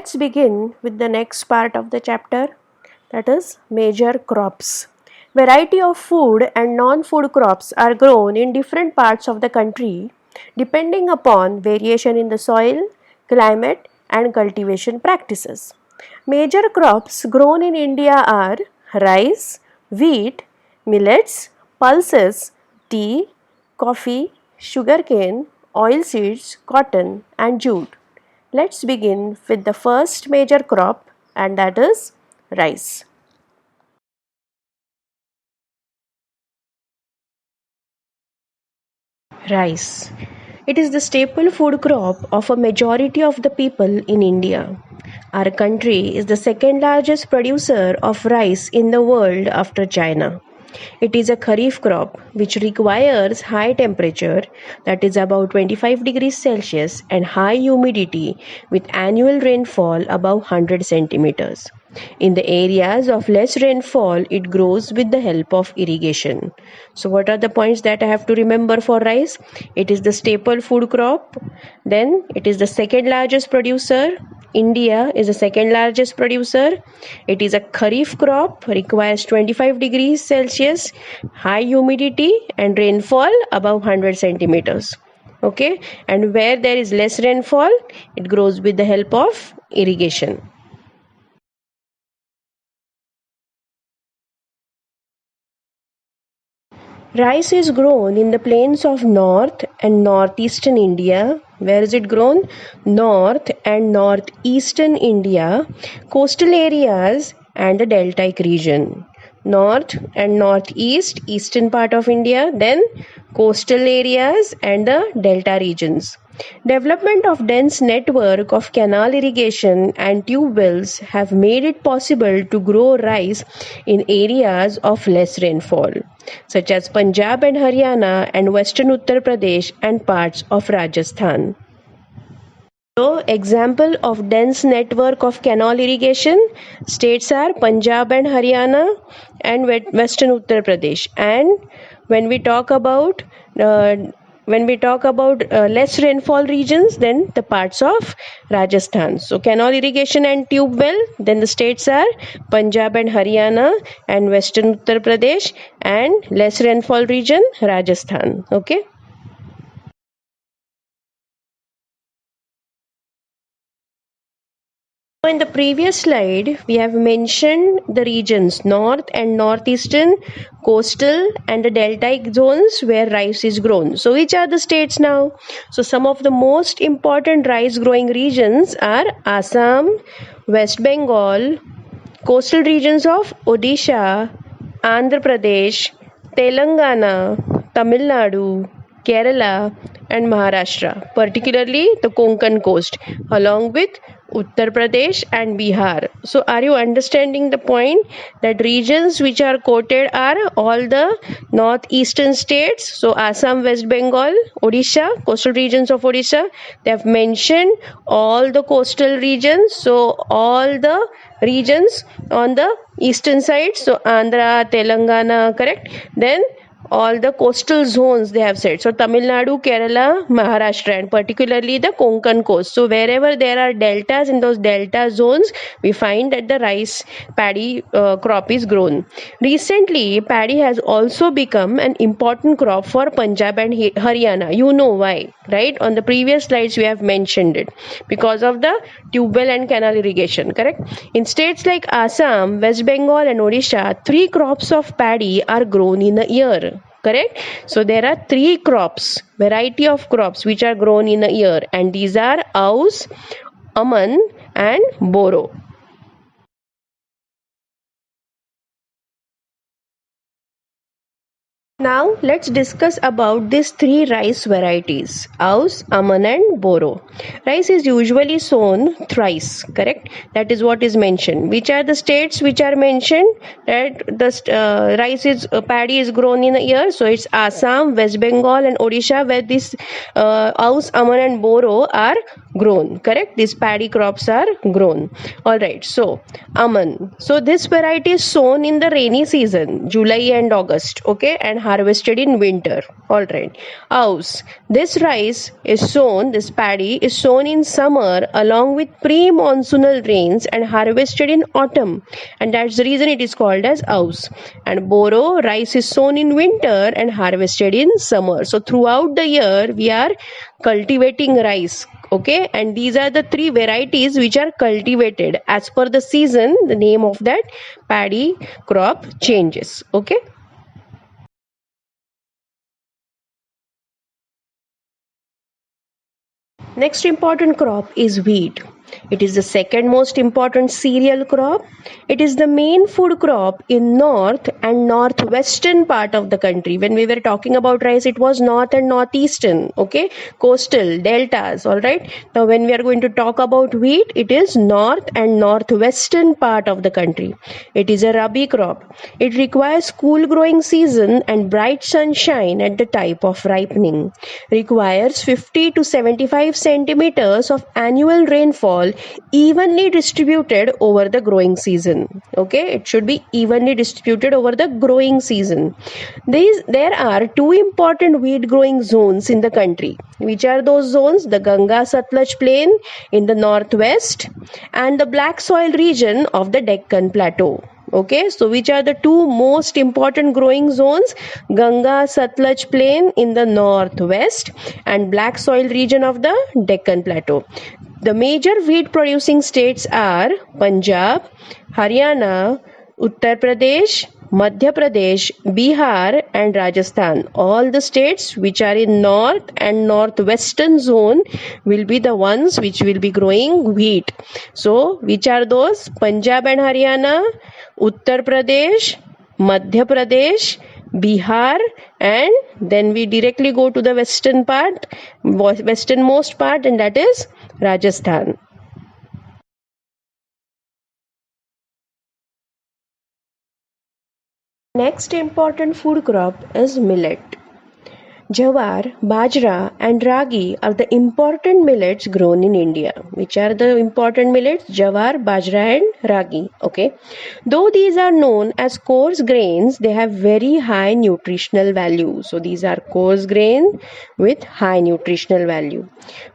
Let's begin with the next part of the chapter, that is major crops. Variety of food and non-food crops are grown in different parts of the country depending upon variation in the soil, climate and cultivation practices. Major crops grown in India are rice, wheat, millets, pulses, tea, coffee, sugarcane, oilseeds, cotton and jute. Let's begin with the first major crop, and that is rice. Rice. It is the staple food crop of a majority of the people in India. Our country is the second largest producer of rice in the world after China. It is a kharif crop which requires high temperature, that is about 25 degrees Celsius, and high humidity with annual rainfall above 100 centimeters. In the areas of less rainfall, it grows with the help of irrigation. So, what are the points that I have to remember for rice? It is the staple food crop, then, it is the second largest producer. India is the second largest producer. It is a kharif crop, requires 25 degrees Celsius, high humidity, and rainfall above 100 centimeters. Okay, and where there is less rainfall, it grows with the help of irrigation. Rice is grown in the plains of north and northeastern India. Where is it grown? North and northeastern India, coastal areas, and the deltaic region. North and northeast, eastern part of India, then coastal areas and the delta regions. Development of dense network of canal irrigation and tube wells have made it possible to grow rice in areas of less rainfall, such as Punjab and Haryana and western Uttar Pradesh and parts of Rajasthan. So, example of dense network of canal irrigation states are Punjab and Haryana and western Uttar Pradesh. And when we talk about uh, less rainfall regions, then the parts of Rajasthan. So, canal irrigation and tube well, then the states are Punjab and Haryana and western Uttar Pradesh, and less rainfall region Rajasthan. Okay. So in the previous slide, we have mentioned the regions north and northeastern, coastal and the deltaic zones where rice is grown. So which are the states now? So some of the most important rice growing regions are Assam, West Bengal, coastal regions of Odisha, Andhra Pradesh, Telangana, Tamil Nadu, Kerala, and Maharashtra, particularly the Konkan coast, along with Uttar Pradesh and Bihar. So, are you understanding the point that regions which are quoted are all the northeastern states? So, Assam, West Bengal, Odisha, coastal regions of Odisha. They have mentioned all the coastal regions. So, all the regions on the eastern side. So, Andhra, Telangana, correct? Then all the coastal zones they have said. So Tamil Nadu, Kerala, Maharashtra, and particularly the Konkan coast. So wherever there are deltas, in those delta zones, we find that the rice paddy crop is grown. Recently, paddy has also become an important crop for Punjab and Haryana. You know why, right? On the previous slides, we have mentioned it because of the tube well and canal irrigation, correct? In states like Assam, West Bengal, and Odisha, 3 crops of paddy are grown in a year, correct? So there are 3 crops, variety of crops which are grown in a year, and these are Aus, Aman, and Boro. Now let's discuss about these 3 rice varieties, Aus, Aman, and Boro. Rice is usually sown thrice, correct? That is what is mentioned. Which are the states which are mentioned that the rice is paddy is grown in a year? So it's Assam, West Bengal, and Odisha, where this Aus, Aman, and Boro are grown. Correct? These paddy crops are grown. All right. So Aman. So this variety is sown in the rainy season, July and August. Okay, and harvested in winter. All right. Aus. This rice is sown. This paddy is sown in summer along with pre-monsoonal rains and harvested in autumn, and that's the reason it is called as aus. And Boro, rice is sown in winter and harvested in summer. So throughout the year we are cultivating rice. Okay, and these are the three varieties which are cultivated as per the season. The name of that paddy crop changes. Okay. Next important crop is wheat. It is the second most important cereal crop. It is the main food crop in north and northwestern part of the country. When we were talking about rice, it was north and northeastern, okay? Coastal, deltas, all right? Now when we are going to talk about wheat, it is north and northwestern part of the country. It is a rabi crop. It requires cool growing season and bright sunshine at the time of ripening. Requires 50 to 75 centimeters of annual rainfall evenly distributed over the growing season. Okay, it should be evenly distributed over the growing season. There are two important wheat growing zones in the country. Which are those zones? The Ganga Satluj plain in the northwest and the black soil region of the Deccan Plateau. Okay, so which are the two most important growing zones? Ganga Satluj plain in the northwest and black soil region of the Deccan Plateau. The major wheat producing states are Punjab, Haryana, Uttar Pradesh, Madhya Pradesh, Bihar and Rajasthan. All the states which are in north and northwestern zone will be the ones which will be growing wheat. So which are those? Punjab and Haryana, Uttar Pradesh, Madhya Pradesh, Bihar, and then we directly go to the westernmost part, and that is Rajasthan. Next important food crop is millet. Jawar, bajra and ragi are the important millets grown in India. Which are the important millets? Jawar, bajra and ragi. Okay. Though these are known as coarse grains, they have very high nutritional value. So these are coarse grain with high nutritional value.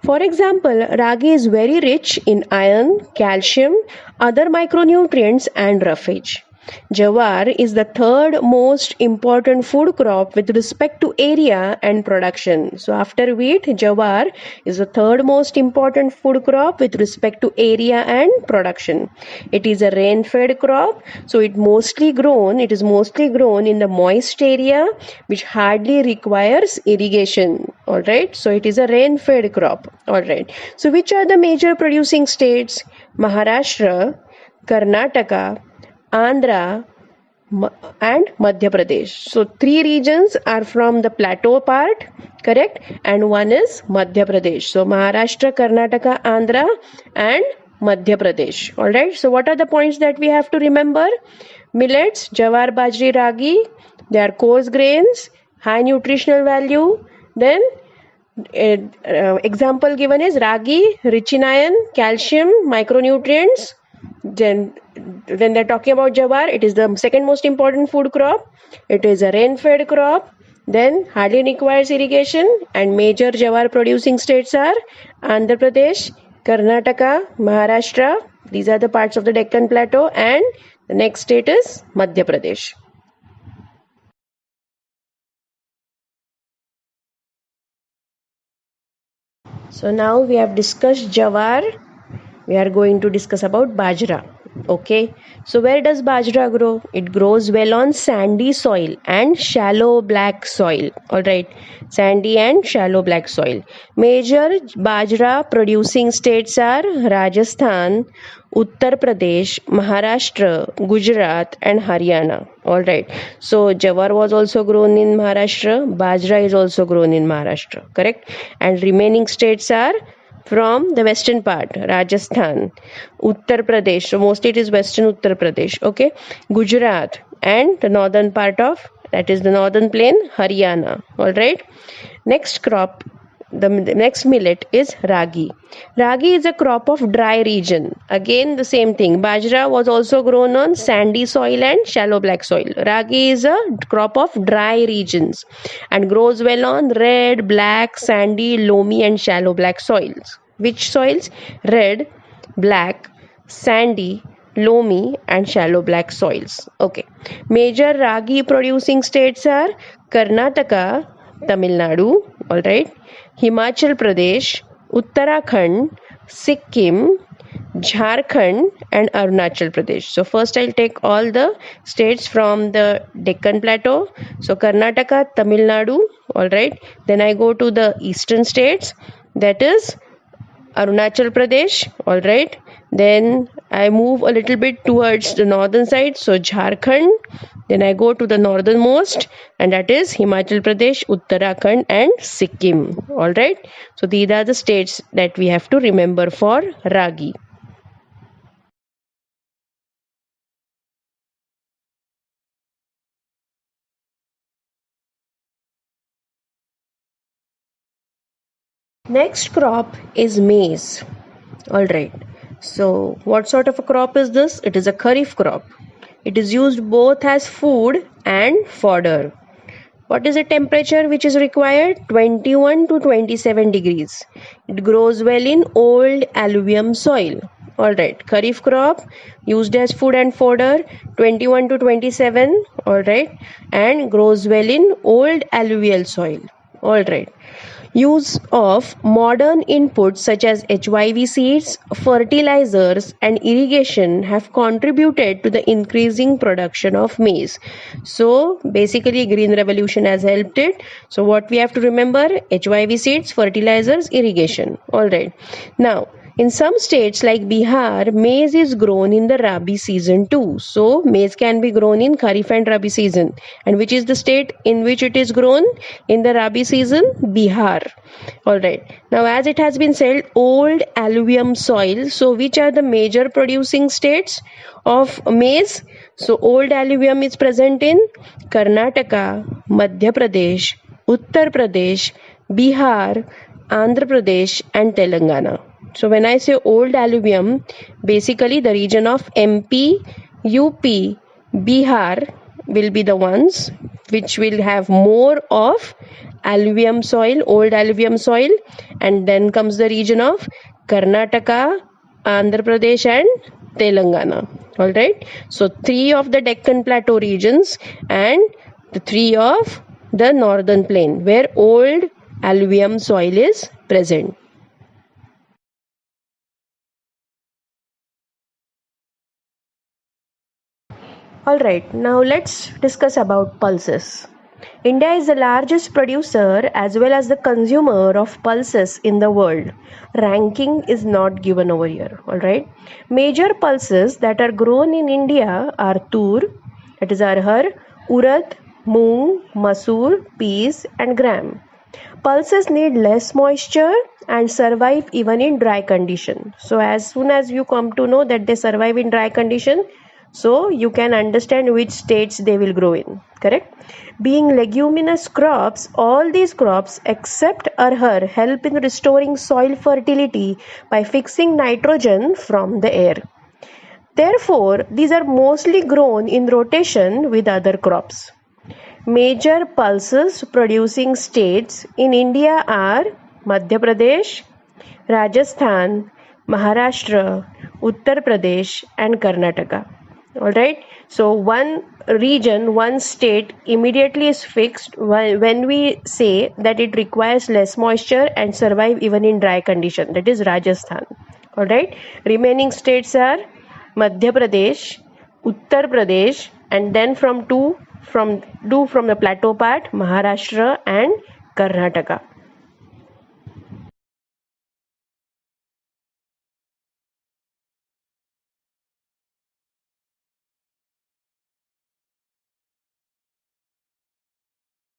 For example, ragi is very rich in iron, calcium, other micronutrients and roughage. Jawar is the third most important food crop with respect to area and production. So after wheat, jawar is the third most important food crop with respect to area and production. It is a rain-fed crop, so it is mostly grown in the moist area which hardly requires irrigation. Alright, so it is a rain-fed crop. Alright, so which are the major producing states? Maharashtra, Karnataka, Andhra and Madhya Pradesh. So three regions are from the plateau part, correct? And one is Madhya Pradesh. So Maharashtra, Karnataka, Andhra and Madhya Pradesh. Alright, so what are the points that we have to remember? Millets, jawar, bajri, ragi, they are coarse grains, high nutritional value. Then example given is ragi, rich in iron, calcium, micronutrients. Then when they're talking about jawar, it is the second most important food crop. It is a rain-fed crop. Then hardly requires irrigation, and major jawar producing states are Andhra Pradesh, Karnataka, Maharashtra. These are the parts of the Deccan Plateau, and the next state is Madhya Pradesh. So now we have discussed jawar. We are going to discuss about bajra. Okay, so where does bajra grow? It grows well on sandy soil and shallow black soil. Alright, sandy and shallow black soil. Major bajra producing states are Rajasthan, Uttar Pradesh, Maharashtra, Gujarat and Haryana. Alright, so jawar was also grown in Maharashtra, bajra is also grown in Maharashtra, correct? And remaining states are from the western part, Rajasthan, Uttar Pradesh, so mostly it is western Uttar Pradesh, okay, Gujarat and the northern part of, that is the northern plain, Haryana. Alright, next crop the next millet is ragi. Ragi is a crop of dry region. Again, the same thing. Bajra was also grown on sandy soil and shallow black soil. Ragi is a crop of dry regions and grows well on red, black, sandy, loamy, and shallow black soils. Which soils? Red, black, sandy, loamy, and shallow black soils. Okay. Major ragi producing states are Karnataka, Tamil Nadu, all right, Himachal Pradesh, Uttarakhand, Sikkim, Jharkhand, and Arunachal Pradesh. So first I'll take all the states from the Deccan Plateau. So Karnataka, Tamil Nadu, all right. Then I go to the eastern states, that is Arunachal Pradesh, all right. Then I move a little bit towards the northern side, so Jharkhand. Then I go to the northernmost, and that is Himachal Pradesh, Uttarakhand, and Sikkim, all right. So these are the states that we have to remember for ragi. Next crop is maize. All right. So, what sort of a crop is this? It is a kharif crop. It is used both as food and fodder. What is the temperature which is required? 21 to 27 degrees. It grows well in old alluvium soil. Alright, kharif crop used as food and fodder, 21 to 27. Alright, and grows well in old alluvial soil. Alright. Use of modern inputs such as HYV seeds, fertilizers, and irrigation have contributed to the increasing production of maize. So, basically, Green Revolution has helped it. So, what we have to remember? HYV seeds, fertilizers, irrigation. Alright. Now, in some states like Bihar, maize is grown in the Rabi season too. So, maize can be grown in Kharif and Rabi season. And which is the state in which it is grown? In the Rabi season? Bihar. Alright. Now, as it has been said, old alluvium soil. So, which are the major producing states of maize? So, old alluvium is present in Karnataka, Madhya Pradesh, Uttar Pradesh, Bihar, Andhra Pradesh, and Telangana. So when I say old alluvium, basically the region of MP, UP, Bihar will be the ones which will have more of alluvium soil, old alluvium soil, and then comes the region of Karnataka, Andhra Pradesh, and Telangana. Alright, so 3 of the Deccan Plateau regions and the 3 of the northern plain where old alluvium soil is present. Alright, now let's discuss about pulses. India is the largest producer as well as the consumer of pulses in the world. Ranking is not given over here. Alright. Major pulses that are grown in India are tur, that is arhar, urad, moong, masoor, peas, and gram. Pulses need less moisture and survive even in dry condition. So as soon as you come to know that they survive in dry condition, so you can understand which states they will grow in, correct? Being leguminous crops, all these crops except arhar help in restoring soil fertility by fixing nitrogen from the air. Therefore, these are mostly grown in rotation with other crops. Major pulses producing states in India are Madhya Pradesh, Rajasthan, Maharashtra, Uttar Pradesh, and Karnataka. Alright, so one region, one state immediately is fixed when we say that it requires less moisture and survive even in dry condition, that is Rajasthan. Alright, remaining states are Madhya Pradesh, Uttar Pradesh, and then from the plateau part, Maharashtra and Karnataka.